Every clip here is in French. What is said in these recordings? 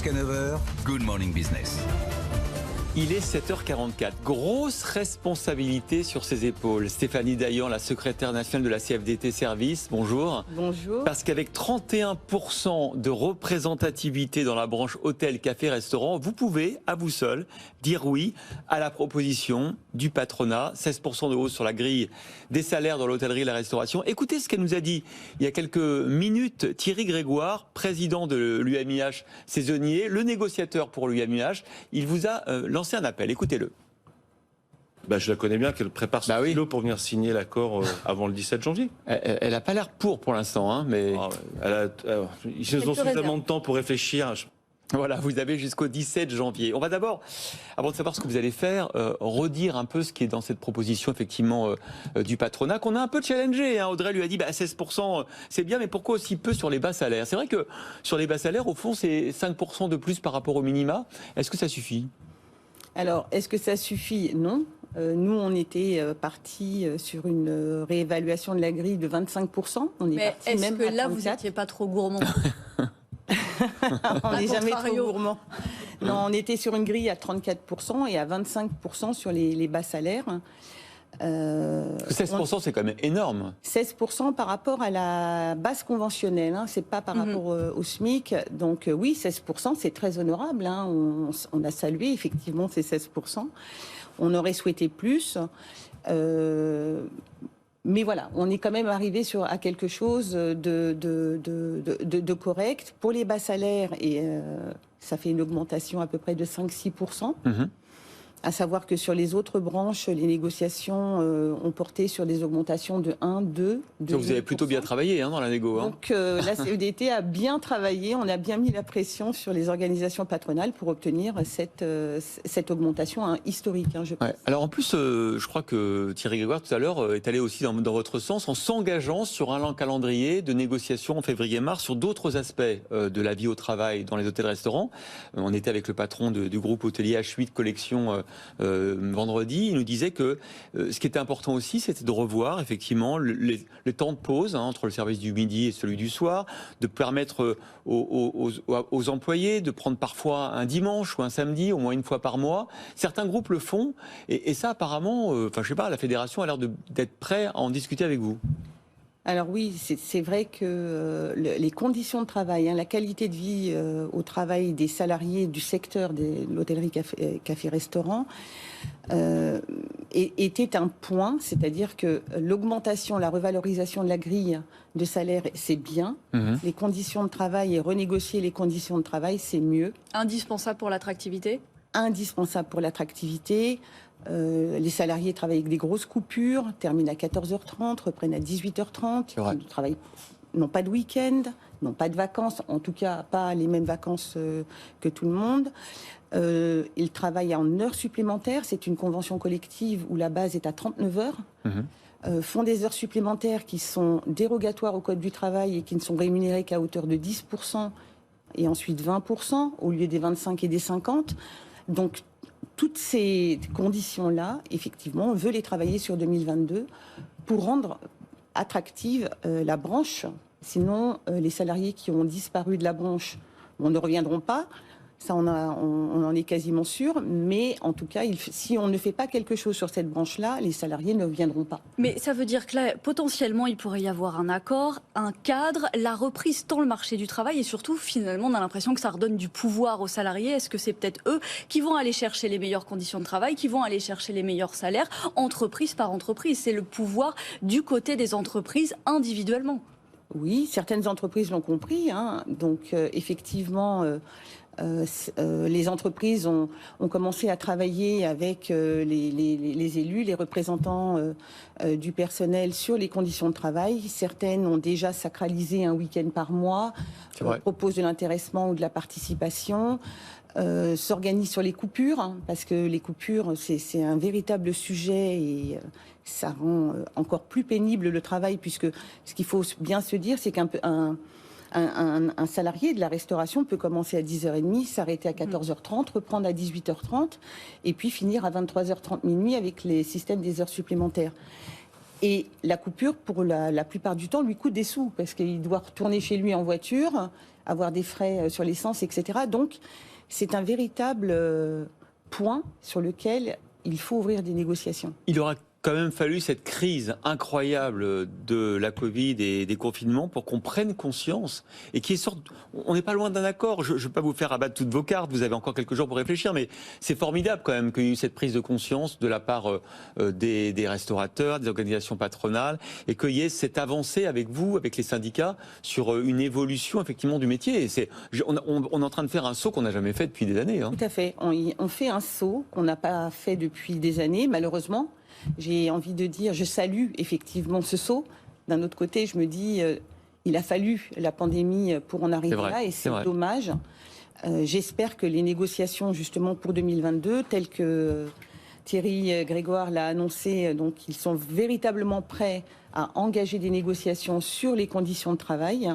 Jusqu'à 9h, Good Morning Business. Il est 7h44. Grosse responsabilité sur ses épaules. Stéphanie Dayan, la secrétaire nationale de la CFDT Service, bonjour. Bonjour. Parce qu'avec 31% de représentativité dans la branche hôtel, café, restaurant, vous pouvez, à vous seul, dire oui à la proposition du patronat. 16% de hausse sur la grille des salaires dans l'hôtellerie et la restauration. Écoutez ce qu'elle nous a dit il y a quelques minutes Thierry Grégoire, président de l'UMIH saisonnier, le négociateur pour l'UMIH. Il vous a lancé un appel. Écoutez-le. Je la connais bien, qu'elle prépare son stylo pour venir signer l'accord avant le 17 janvier. Elle n'a pas l'air pour l'instant, hein, mais... Ils ont suffisamment de temps pour réfléchir. Voilà, vous avez jusqu'au 17 janvier. On va d'abord, avant de savoir ce que vous allez faire, redire un peu ce qui est dans cette proposition, effectivement, du patronat, qu'on a un peu challengé. Hein. Audrey lui a dit, 16%, c'est bien, mais pourquoi aussi peu sur les bas salaires? C'est vrai que sur les bas salaires, au fond, c'est 5% de plus par rapport au minima. Est-ce que ça suffit? Alors, est-ce que ça suffit? Non. Nous, on était partis sur une réévaluation de la grille de 25%. On est mais parti est-ce même que à là, 34. vous n'étiez pas trop gourmand? On n'est jamais trop gourmand. Non, on était sur une grille à 34% et à 25% sur les bas salaires. 16%, c'est quand même énorme. 16% par rapport à la base conventionnelle, hein, c'est pas par rapport au SMIC. Donc oui, 16%, c'est très honorable. Hein, on a salué effectivement ces 16%. On aurait souhaité plus. Mais voilà, on est quand même arrivé à quelque chose de correct. Pour les bas salaires, et ça fait une augmentation à peu près de 5-6%. À savoir que sur les autres branches, les négociations ont porté sur des augmentations de 1, 2, 2. Vous avez plutôt bien travaillé dans la négo. Donc la CFDT a bien travaillé, on a bien mis la pression sur les organisations patronales pour obtenir cette augmentation historique, je pense. Ouais. Alors en plus, je crois que Thierry Grégoire tout à l'heure est allé aussi dans votre sens en s'engageant sur un calendrier de négociations en février-mars sur d'autres aspects de la vie au travail dans les hôtels-restaurants. On était avec le patron du groupe hôtelier H8 Collection vendredi. Il nous disait que ce qui était important aussi, c'était de revoir effectivement les temps de pause entre le service du midi et celui du soir, de permettre aux employés de prendre parfois un dimanche ou un samedi, au moins une fois par mois. Certains groupes le font et ça apparemment, je sais pas, la fédération a l'air d'être prête à en discuter avec vous. Alors oui, c'est vrai que les conditions de travail, la qualité de vie au travail des salariés du secteur de l'hôtellerie café-restaurant était un point, c'est-à-dire que l'augmentation, la revalorisation de la grille de salaire, c'est bien. Les conditions de travail et renégocier les conditions de travail, c'est mieux. Indispensable pour l'attractivité ? Indispensable pour l'attractivité. Les salariés travaillent avec des grosses coupures, terminent à 14h30, reprennent à 18h30, n'ont pas de week-end, n'ont pas de vacances, en tout cas pas les mêmes vacances que tout le monde. Ils travaillent en heures supplémentaires, c'est une convention collective où la base est à 39 heures. Font des heures supplémentaires qui sont dérogatoires au Code du travail et qui ne sont rémunérées qu'à hauteur de 10% et ensuite 20% au lieu des 25 et des 50. Donc toutes ces conditions-là, effectivement, on veut les travailler sur 2022 pour rendre attractive la branche. Sinon, les salariés qui ont disparu de la branche ne reviendront pas. Ça, on en est quasiment sûr. Mais en tout cas, si on ne fait pas quelque chose sur cette branche-là, les salariés ne viendront pas. Mais ça veut dire que là, potentiellement, il pourrait y avoir un accord, un cadre, la reprise tant le marché du travail et surtout, finalement, on a l'impression que ça redonne du pouvoir aux salariés. Est-ce que c'est peut-être eux qui vont aller chercher les meilleures conditions de travail, qui vont aller chercher les meilleurs salaires, entreprise par entreprise? C'est le pouvoir du côté des entreprises individuellement. Oui, certaines entreprises l'ont compris. Donc, effectivement... les entreprises ont commencé à travailler avec les élus, les représentants du personnel sur les conditions de travail. Certaines ont déjà sacralisé un week-end par mois, proposent de l'intéressement ou de la participation, s'organisent sur les coupures, parce que les coupures, c'est un véritable sujet et ça rend encore plus pénible le travail, puisque ce qu'il faut bien se dire, c'est un salarié de la restauration peut commencer à 10h30, s'arrêter à 14h30, reprendre à 18h30 et puis finir à 23h30 minuit avec les systèmes des heures supplémentaires. Et la coupure, pour la plupart du temps, lui coûte des sous, parce qu'il doit retourner chez lui en voiture, avoir des frais sur l'essence, etc. Donc, c'est un véritable point sur lequel il faut ouvrir des négociations. Il aura quand même fallu cette crise incroyable de la Covid et des confinements pour qu'on prenne conscience et qu'il sorte. On n'est pas loin d'un accord. Je ne vais pas vous faire abattre toutes vos cartes. Vous avez encore quelques jours pour réfléchir, mais c'est formidable quand même qu'il y ait eu cette prise de conscience de la part des restaurateurs, des organisations patronales, et qu'il y ait cette avancée avec vous, avec les syndicats, sur une évolution effectivement du métier. On est en train de faire un saut qu'on n'a jamais fait depuis des années. Tout à fait. On fait un saut qu'on n'a pas fait depuis des années, malheureusement. J'ai envie de dire, je salue effectivement ce saut. D'un autre côté, je me dis, il a fallu la pandémie pour en arriver là, et c'est dommage. J'espère que les négociations, justement, pour 2022, telles que Thierry Grégoire l'a annoncé, donc ils sont véritablement prêts à engager des négociations sur les conditions de travail.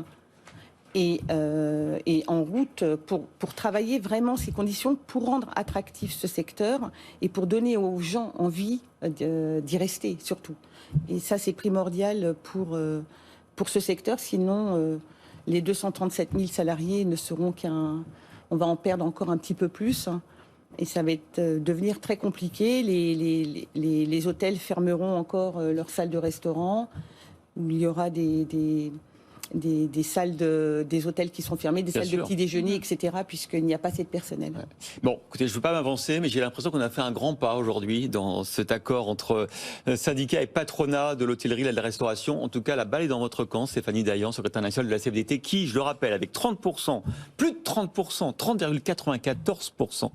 Et en route pour travailler vraiment ces conditions, pour rendre attractif ce secteur et pour donner aux gens envie d'y rester, surtout. Et ça, c'est primordial pour ce secteur, sinon les 237 000 salariés ne seront qu'un... On va en perdre encore un petit peu plus, et ça va devenir très compliqué. Les hôtels fermeront encore leurs salles de restaurant, où il y aura des salles des hôtels qui sont fermés, des salles de petit déjeuner, etc., puisqu'il n'y a pas assez de personnel. Ouais. Bon, écoutez, je ne veux pas m'avancer, mais j'ai l'impression qu'on a fait un grand pas aujourd'hui dans cet accord entre syndicats et patronat de l'hôtellerie et de la restauration. En tout cas, la balle est dans votre camp, Stéphanie Dayan, secrétaire nationale de la CFDT, qui, je le rappelle, avec 30%, plus de 30%, 30,94%,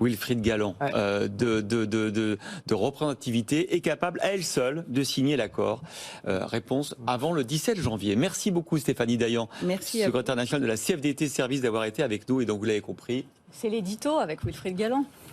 Wilfried Galland, de représentativité, est capable, à elle seule, de signer l'accord. Réponse avant le 17 janvier. Merci beaucoup Stéphanie Dayan, secrétaire nationale de la CFDT Service, d'avoir été avec nous. Et donc vous l'avez compris. C'est l'édito avec Wilfried Galland.